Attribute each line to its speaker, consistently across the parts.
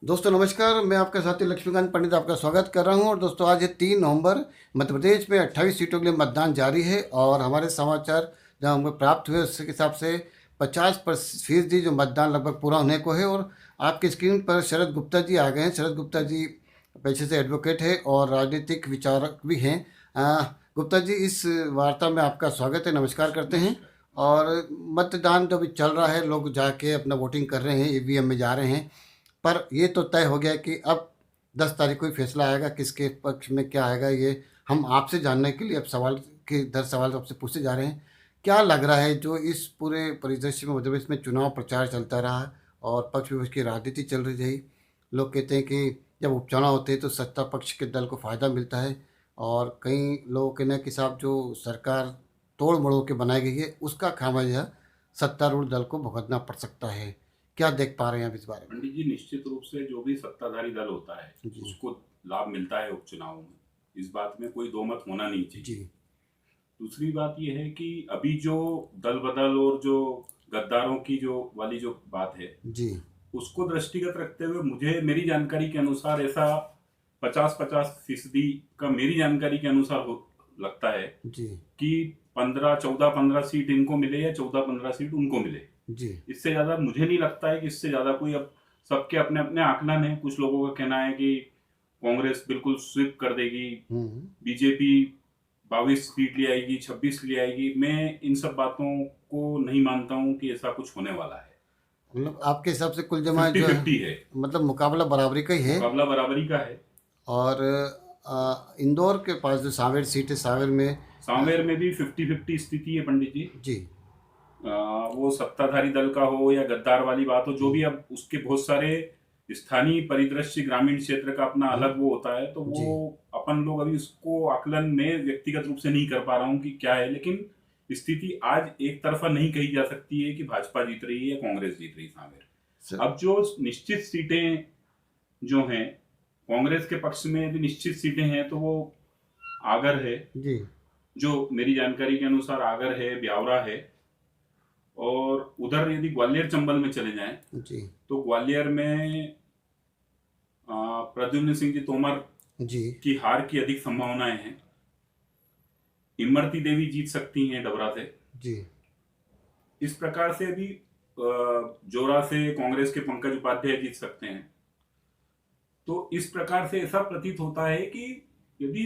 Speaker 1: दोस्तों नमस्कार, मैं आपका साथी लक्ष्मीकांत पंडित आपका स्वागत कर रहा हूं। और दोस्तों आज है 3 नवंबर। मध्य प्रदेश में 28 सीटों के लिए मतदान जारी है और हमारे समाचार जहां हमको प्राप्त हुए उसके हिसाब से 50% जो मतदान लगभग पूरा होने को है। और आपकी स्क्रीन पर शरद गुप्ता जी आ गए हैं। शरद गुप्ता जी पेशे से एडवोकेट है और राजनीतिक विचारक भी हैं। गुप्ता जी, इस वार्ता में आपका स्वागत है, नमस्कार करते हैं। और मतदान जो अभी चल रहा है, लोग जाके अपना वोटिंग कर रहे हैं, ईवीएम में जा रहे हैं। पर ये तो तय हो गया कि अब 10 तारीख को ही फैसला आएगा, किसके पक्ष में क्या आएगा। ये हम आपसे जानने के लिए अब सवाल के दर सवाल आपसे पूछते जा रहे हैं। क्या लग रहा है जो इस पूरे परिदृश्य में मध्य प्रदेश में चुनाव प्रचार चलता रहा और पक्ष विपक्ष की राजनीति चल रही रही। लोग कहते हैं कि जब उपचुनाव होते हैं तो सत्ता पक्ष के दल को फ़ायदा मिलता है और कई लोगों के कहना कि साहब जो सरकार तोड़ मड़ोड़ के बनाई गई है उसका खामियाजा सत्तारूढ़ दल को भुगतना पड़ सकता है। क्या देख पा रहे हैं आप इस बारे में?
Speaker 2: पंडित जी, निश्चित रूप से जो भी सत्ताधारी दल होता है
Speaker 1: जी।
Speaker 2: उसको लाभ मिलता है उपचुनाव में। इस बात में कोई दो मत होना नहीं चाहिए।
Speaker 1: जी।
Speaker 2: दूसरी बात यह है कि अभी जो दल बदल और जो गद्दारों की जो वाली जो बात है
Speaker 1: जी।
Speaker 2: उसको दृष्टिगत रखते हुए मुझे मेरी जानकारी के अनुसार ऐसा 50-50% का मेरी जानकारी के अनुसार लगता है
Speaker 1: जी।
Speaker 2: कि 14-15 सीट इनको मिले या 14-15 सीट उनको मिले।
Speaker 1: जी।
Speaker 2: इससे ज्यादा मुझे नहीं लगता है कि इससे ज्यादा कोई, अब सबके अपने अपने आकलन है। कुछ लोगों का कहना है कि कांग्रेस बिल्कुल स्वीप कर देगी,
Speaker 1: हम्म।
Speaker 2: बीजेपी 22 सीट ले आएगी, 26 ले आएगी। मैं इन सब बातों को नहीं मानता हूं कि ऐसा कुछ होने वाला है।
Speaker 1: मतलब आपके हिसाब से कुल जमा
Speaker 2: फिफ्टी
Speaker 1: जो है,
Speaker 2: फिफ्टी है,
Speaker 1: मतलब मुकाबला बराबरी का ही है।
Speaker 2: मुकाबला बराबरी का है।
Speaker 1: और इंदौर के पास जो सांवेर सीट है, सांवेर में
Speaker 2: सांवेर में भी 50-50 स्थिति है पंडित जी।
Speaker 1: जी।
Speaker 2: वो सत्ताधारी दल का हो या गद्दार वाली बात हो, जो भी, अब उसके बहुत सारे स्थानीय परिदृश्य, ग्रामीण क्षेत्र का अपना अलग वो होता है, तो
Speaker 1: जी।
Speaker 2: वो अपन लोग अभी उसको आकलन में व्यक्तिगत रूप से नहीं कर पा रहा हूँ कि क्या है। लेकिन स्थिति आज एक तरफा नहीं कही जा सकती है कि भाजपा जीत रही है या कांग्रेस जीत रही है सांवेर। अब जो निश्चित सीटें जो हैं कांग्रेस के पक्ष में, यदि निश्चित सीटें हैं तो वो आगर है,
Speaker 1: जी।
Speaker 2: जो मेरी जानकारी के अनुसार आगर है, ब्यावरा है। और उधर यदि ग्वालियर चंबल में चले जाएं
Speaker 1: जी।
Speaker 2: तो ग्वालियर में प्रद्युम्न सिंह जी तोमर
Speaker 1: जी।
Speaker 2: की हार की अधिक संभावनाएं हैं। इमरती देवी जीत सकती हैं डबरा से।
Speaker 1: जी।
Speaker 2: इस प्रकार से अभी जोरा से कांग्रेस के पंकज उपाध्याय जीत सकते हैं। तो इस प्रकार से ऐसा प्रतीत होता है कि यदि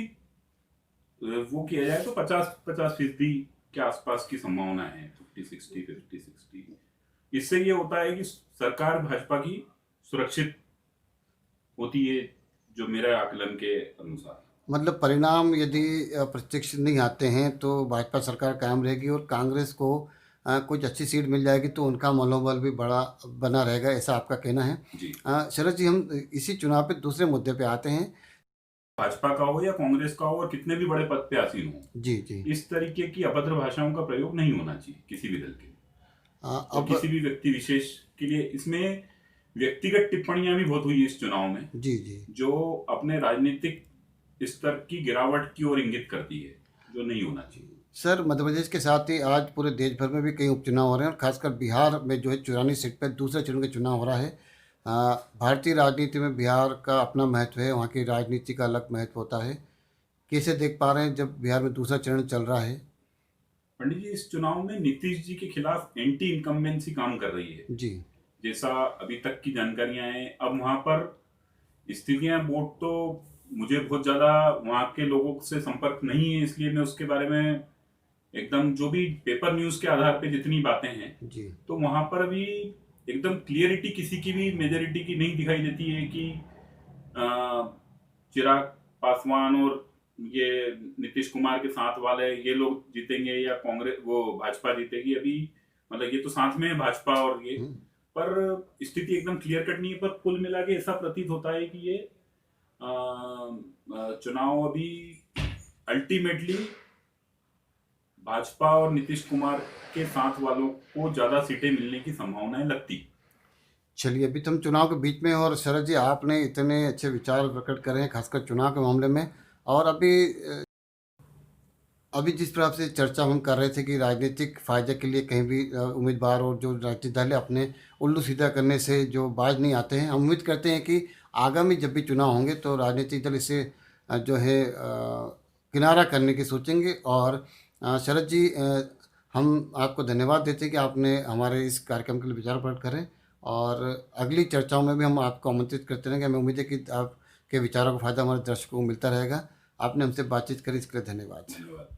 Speaker 2: वो किया जाए तो 50-50% के आसपास की संभावना है। 50-60, 50-60। इससे ये होता है कि सरकार भाजपा की सुरक्षित होती है, जो मेरा आकलन के अनुसार।
Speaker 1: मतलब परिणाम यदि अप्रत्याशित नहीं आते हैं तो भाजपा सरकार कायम रहेगी और कांग्रेस को कुछ अच्छी सीट मिल जाएगी तो उनका मनोबल भी बड़ा बना रहेगा, ऐसा आपका कहना है।
Speaker 2: जी।
Speaker 1: शरद जी, हम इसी चुनाव पे दूसरे मुद्दे पे आते हैं।
Speaker 2: भाजपा का हो या कांग्रेस का हो और कितने भी बड़े पद पे आसीन हो,
Speaker 1: जी। जी।
Speaker 2: इस तरीके की अभद्र भाषाओं का प्रयोग नहीं होना चाहिए किसी भी दल के और
Speaker 1: अब
Speaker 2: किसी भी व्यक्ति विशेष के लिए। इसमें व्यक्तिगत टिप्पणियां भी बहुत हुई इस चुनाव में,
Speaker 1: जी। जी।
Speaker 2: जो अपने राजनीतिक स्तर की गिरावट की ओर इंगित करती है, जो नहीं होना चाहिए।
Speaker 1: सर, मध्य प्रदेश के साथ ही आज पूरे देश भर में भी कई उपचुनाव हो रहे हैं और खासकर बिहार में जो है 94 सीट पर दूसरे चरण का चुनाव हो रहा है। भारतीय राजनीति में बिहार का अपना महत्व है, वहाँ की राजनीति का अलग महत्व होता है। कैसे देख पा रहे हैं जब बिहार में दूसरा चरण चल रहा है?
Speaker 2: पंडित जी, इस चुनाव में नीतीश जी के खिलाफ एंटी इनकम्बेंसी काम कर रही है,
Speaker 1: जी।
Speaker 2: जैसा अभी तक की जानकारियां हैं। अब वहां पर स्थितियां, वोट तो मुझे बहुत ज्यादा वहां के लोगों से संपर्क नहीं है, इसलिए मैं उसके बारे में एकदम, जो भी पेपर न्यूज के आधार पे जितनी बातें हैं,
Speaker 1: जी।
Speaker 2: तो वहां पर भी एकदम क्लियरिटी किसी की भी मेजोरिटी की नहीं दिखाई देती है कि चिराग पासवान और ये नीतीश कुमार के साथ वाले ये लोग जीतेंगे या कांग्रेस वो भाजपा जीतेगी। अभी मतलब ये तो साथ में है भाजपा और ये,
Speaker 1: हम्म।
Speaker 2: पर स्थिति एकदम क्लियर कट नहीं है। पर कुल मिला के ऐसा प्रतीत होता है कि ये चुनाव अभी अल्टीमेटली भाजपा और नीतीश कुमार के साथ वालों को ज्यादा सीटें मिलने की संभावनाएं लगती।
Speaker 1: चलिए, अभी तो हम चुनाव के बीच में हैं और शरद जी आपने इतने अच्छे विचार प्रकट करे हैं खासकर चुनाव के मामले में। और अभी अभी जिस प्रकार से चर्चा हम कर रहे थे कि राजनीतिक फायदे के लिए कहीं भी उम्मीदवार और जो राजनीतिक दल है अपने उल्लू सीधा करने से जो बाज नहीं आते हैं, हम उम्मीद करते हैं कि आगामी जब भी चुनाव होंगे तो राजनीतिक दल इसे जो है किनारा करने की सोचेंगे। और शरद जी, हम आपको धन्यवाद देते हैं कि आपने हमारे इस कार्यक्रम के लिए विचार प्रकट करें, और अगली चर्चाओं में भी हम आपको आमंत्रित करते रहेंगे। हमें उम्मीद है कि आपके विचारों का फायदा हमारे दर्शकों को मिलता रहेगा। आपने हमसे बातचीत करी, इसके लिए धन्यवाद।
Speaker 2: धन्यवाद।